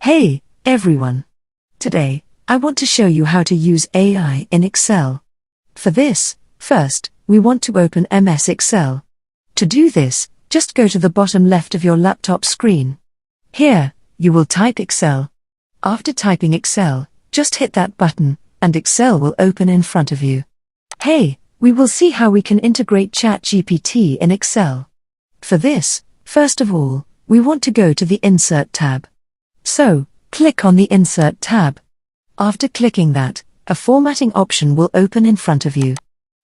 Hey, everyone! Today, I want to show you how to use AI in Excel. For this, first, we want to open MS Excel. To do this, just go to the bottom left of your laptop screen. Here, you will type Excel. After typing Excel, just hit that button, and Excel will open in front of you. Hey, we will see how we can integrate ChatGPT in Excel. For this, first of all, we want to go to the Insert tab. So, click on the Insert tab. After clicking that, a formatting option will open in front of you.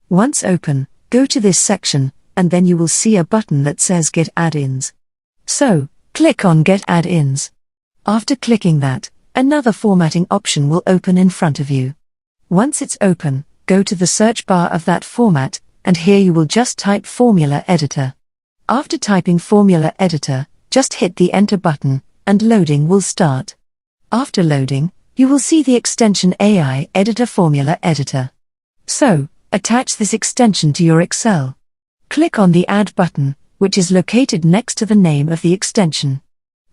Once open, go to this section, and then you will see a button that says Get Add-ins. So, click on Get Add-ins. After clicking that, another formatting option will open in front of you. Once it's open, go to the search bar of that format, and here you will just type Formula Editor. After typing Formula Editor, just hit the Enter button, and loading will start. After loading, you will see the extension AI Editor Formula Editor. So, attach this extension to your Excel. Click on the Add button, which is located next to the name of the extension.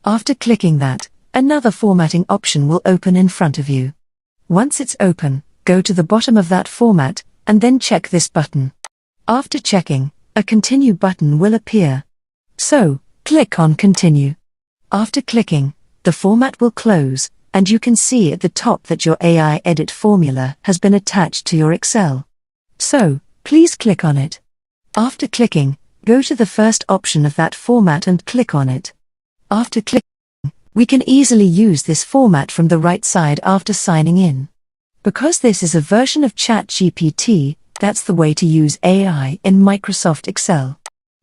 After clicking that, another formatting option will open in front of you. Once it's open, go to the bottom of that format, and then check this button. After checking, a Continue button will appear. So, click on Continue. After clicking, the format will close, and you can see at the top that your AI Edit formula has been attached to your Excel. So, please click on it. After clicking, go to the first option of that format and click on it. After clicking, we can easily use this format from the right side after signing in. Because this is a version of ChatGPT, that's the way to use AI in Microsoft Excel.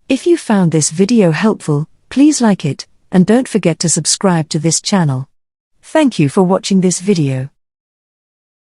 If you found this video helpful, please like it, and don't forget to subscribe to this channel. Thank you for watching this video.